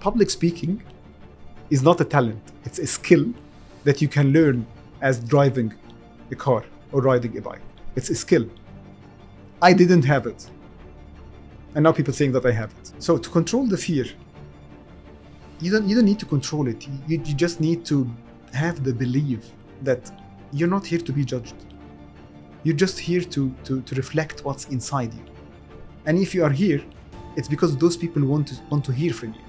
public speaking is not a talent. It's a skill that you can learn as driving a car or riding a bike. It's a skill. I didn't have it. And now people saying that I have it. So to control the fear, you don't need to control it. You just need to have the belief that you're not here to be judged. You're just here to reflect what's inside you. And if you are here, it's because those people want to hear from you.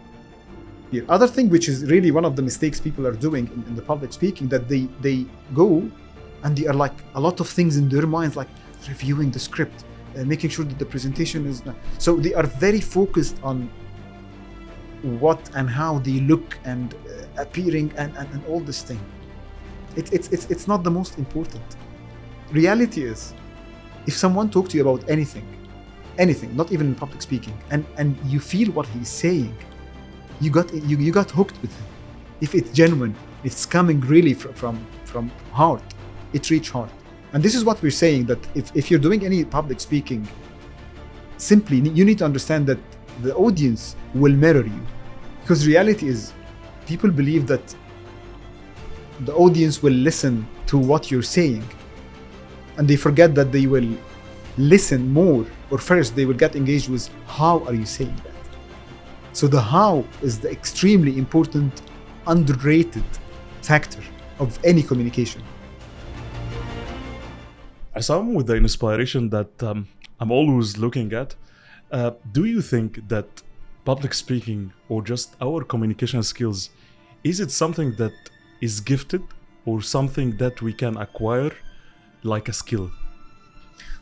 The other thing, which is really one of the mistakes people are doing in the public speaking, that they go and they are like a lot of things in their minds, like reviewing the script, making sure that the presentation is not. So they are very focused on what and how they look and appearing and all this thing. It's not the most important. Reality is, if someone talks to you about anything, not even in public speaking, and you feel what he's saying, you got hooked with him. If it's genuine, it's coming really from heart, it reaches heart. And this is what we're saying, that if you're doing any public speaking, simply you need to understand that the audience will mirror you. Because reality is, people believe that the audience will listen to what you're saying, and they forget that they will listen more, or first they will get engaged with how are you saying that. So the how is the extremely important, underrated factor of any communication. Essam, with the inspiration that I'm always looking at, do you think that public speaking or just our communication skills, is it something that is gifted or something that we can acquire like a skill?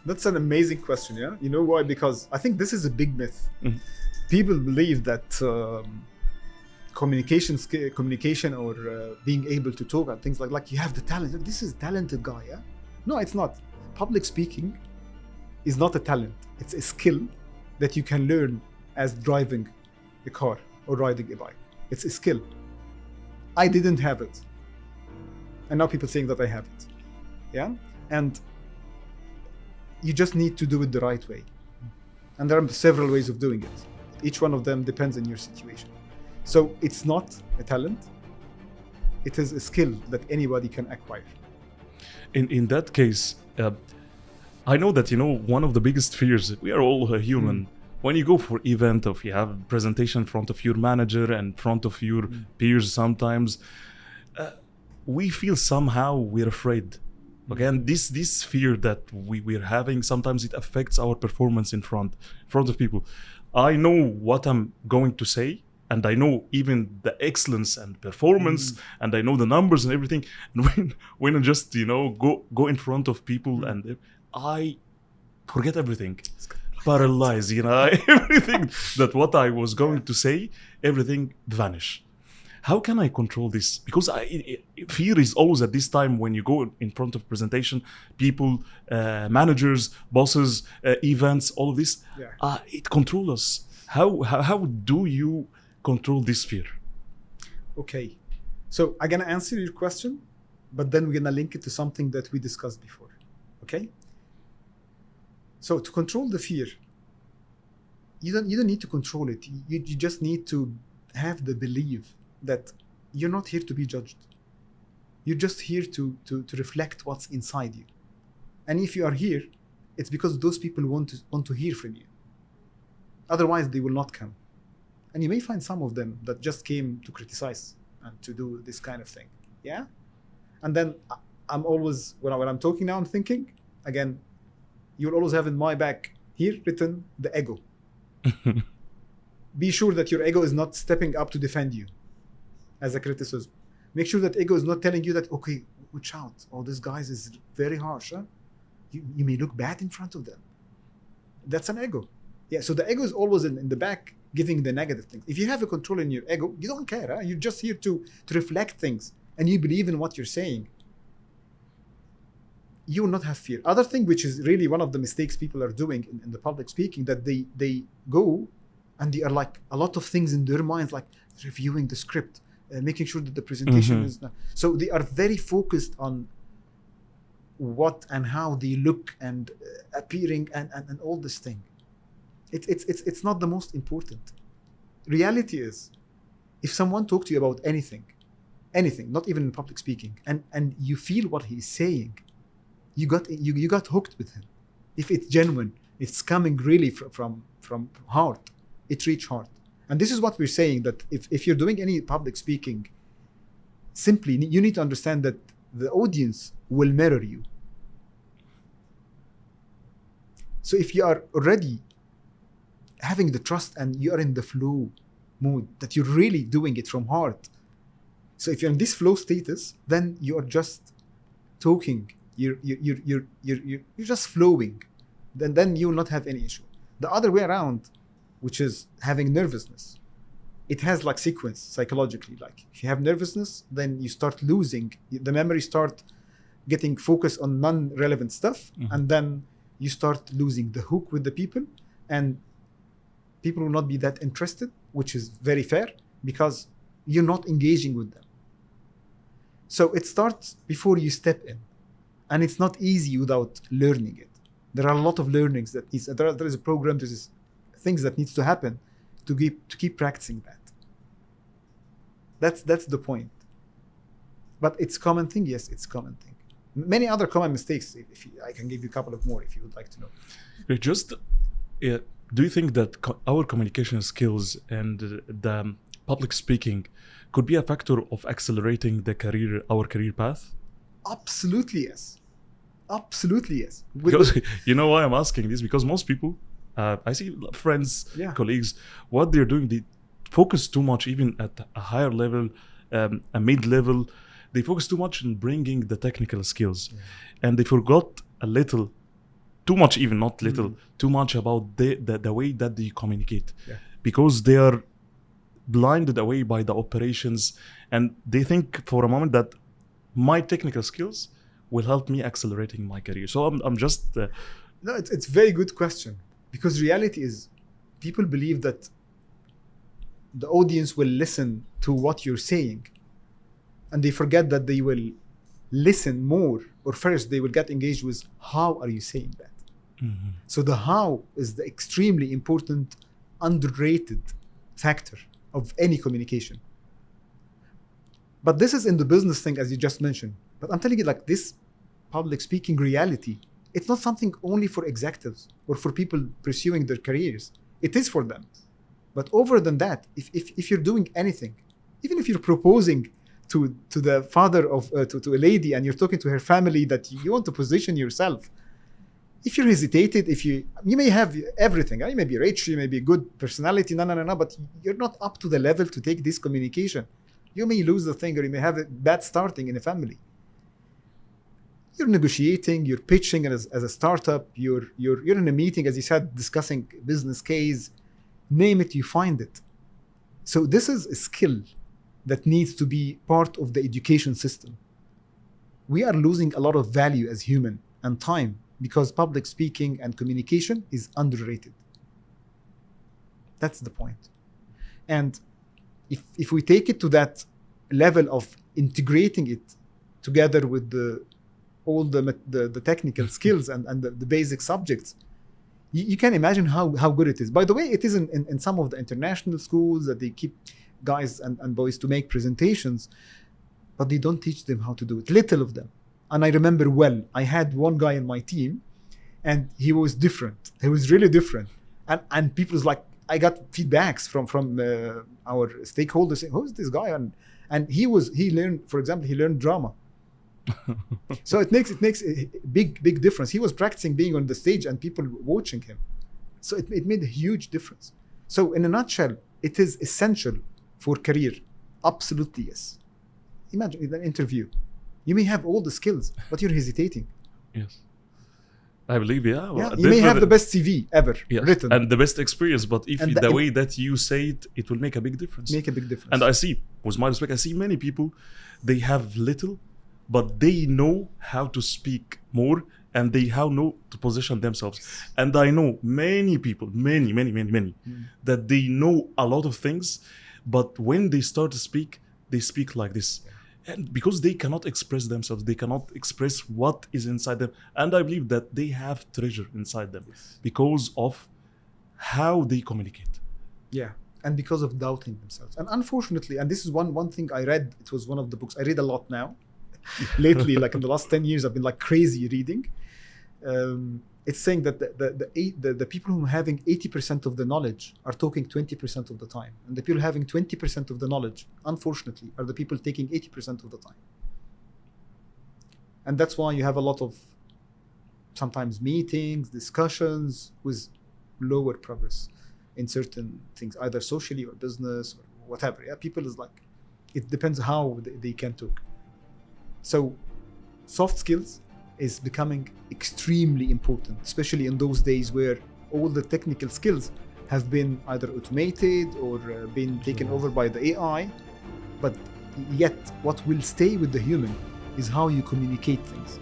That's an amazing question, yeah? You know why? Because I think this is a big myth. Mm-hmm. People believe that communication or being able to talk and things like you have the talent. This is a talented guy, yeah? No, it's not. Public speaking is not a talent. It's a skill that you can learn as driving a car or riding a bike. It's a skill. I didn't have it. And now people saying that I have it. Yeah? And you just need to do it the right way. And there are several ways of doing it. Each one of them depends on your situation. So it's not a talent. It is a skill that anybody can acquire. In that case, I know that, one of the biggest fears, we are all human. When you go for event, or if you have a presentation in front of your manager and in front of your peers sometimes, we feel somehow we're afraid. Again, this fear that we're having, sometimes it affects our performance in front of people. I know what I'm going to say, and I know even the excellence and performance, and I know the numbers and everything. And when I just go in front of people, and I forget everything, paralyzed, everything that what I was going to say, everything vanish. How can I control this? Because fear is always at this time when you go in front of presentation, people, managers, bosses, events, all of this, it controls us. How do you control this fear? Okay, so I'm gonna answer your question, but then we're gonna link it to something that we discussed before, okay? So to control the fear, you don't need to control it. You just need to have the belief that you're not here to be judged. You're just here to reflect what's inside you. And if you are here, it's because those people want to hear from you. Otherwise, they will not come. And you may find some of them that just came to criticize and to do this kind of thing. Yeah? And then I'm always, when I'm talking now, I'm thinking, again, you'll always have in my back here written the ego. Be sure that your ego is not stepping up to defend you as a criticism. Make sure that ego is not telling you that, okay, watch out. Oh, this guy is very harsh. Huh? You may look bad in front of them. That's an ego. Yeah, so the ego is always in the back giving the negative things. If you have a control in your ego, you don't care. Huh? You're just here to reflect things, and you believe in what you're saying. You will not have fear. Other thing, which is really one of the mistakes people are doing in the public speaking, that they go and they are like a lot of things in their minds, like reviewing the script, making sure that the presentation is not. So they are very focused on what and how they look and appearing and all this thing. It's not the most important. Reality is, if someone talks to you about anything, not even in public speaking, and you feel what he's saying, you got hooked with him. If it's genuine, it's coming really from heart, it reach heart. And this is what we're saying, that if you're doing any public speaking, simply you need to understand that the audience will mirror you. So if you are already having the trust and you are in the flow mood, that you're really doing it from heart. So if you're in this flow status, then you are just talking. You're just flowing. Then you will not have any issue. The other way around, which is having nervousness, it has like sequence psychologically. Like if you have nervousness, then you start losing the memory, start getting focused on non-relevant stuff, and then you start losing the hook with the people, and people will not be that interested, which is very fair because you're not engaging with them. So it starts before you step in, and it's not easy without learning it. There are a lot of learnings that there is a program, there is things that needs to happen to keep practicing that. That's the point. But it's common thing, yes, it's common thing. Many other common mistakes. I can give you a couple of more if you would like to know. Do you think that our communication skills and the public speaking could be a factor of accelerating our career path? Absolutely yes. Absolutely yes. Because you know why I'm asking this? Because most people, I see friends, colleagues, what they're doing, they focus too much, even at a higher level, a mid-level. They focus too much in bringing the technical skills, and they forgot a little. Too much, even not little, too much about the way that they communicate, because they are blinded away by the operations, and they think for a moment that my technical skills will help me accelerating my career. So I'm just no, it's a very good question, because reality is people believe that the audience will listen to what you're saying, and they forget that they will listen more, or first they will get engaged with how are you saying that. So the how is the extremely important, underrated factor of any communication. But this is in the business thing, as you just mentioned. But I'm telling you, like, this public speaking reality, it's not something only for executives or for people pursuing their careers. It is for them. But over than that, if you're doing anything, even if you're proposing to the father of to a lady, and you're talking to her family that you want to position yourself, if you're hesitated, you may have everything, you may be rich, you may be good personality, but you're not up to the level to take this communication. You may lose the thing, or you may have a bad starting in a family. You're negotiating, you're pitching as a startup, you're in a meeting, as you said, discussing business case, name it, you find it. So this is a skill that needs to be part of the education system. We are losing a lot of value as human and time, because public speaking and communication is underrated. That's the point. And if we take it to that level of integrating it together with all the technical skills and the basic subjects, you can imagine how good it is. By the way, it is in some of the international schools that they keep guys and boys to make presentations, but they don't teach them how to do it, little of them. And I remember well, I had one guy in my team, and he was different. He was really different. And people was like, I got feedbacks from our stakeholders saying, who's this guy? And he learned, for example, he learned drama. So it makes a big difference. He was practicing being on the stage and people watching him. So it made a huge difference. So in a nutshell, it is essential for career. Absolutely, yes. Imagine in an interview, you may have all the skills, but you're hesitating. Yes. I believe, Well, you may have the best CV ever written. And the best experience, but if the way that you say it will make a big difference. And I see, with my respect, I see many people, they have little, but they know how to speak more, and they know to position themselves. And I know many people, many, that they know a lot of things, but when they start to speak, they speak like this. And because they cannot express themselves, they cannot express what is inside them. And I believe that they have treasure inside them because of how they communicate. Yeah. and because of doubting themselves. And unfortunately, and this is one thing I read, it was one of the books I read a lot now lately, like in the last 10 years I've been like crazy reading. It's saying that the people who are having 80% of the knowledge are talking 20% of the time, and the people having 20% of the knowledge, unfortunately, are the people taking 80% of the time. And that's why you have a lot of sometimes meetings, discussions with lower progress in certain things, either socially or business or whatever. Yeah, people is like, it depends how they can talk. So soft skills is becoming extremely important, especially in those days where all the technical skills have been either automated or been taken over by the AI. But yet what will stay with the human is how you communicate things,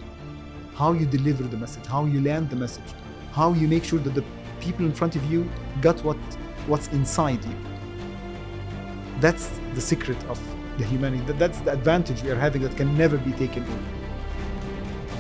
how you deliver the message, how you land the message, how you make sure that the people in front of you got what's inside you. That's the secret of the humanity. That's the advantage we are having that can never be taken away.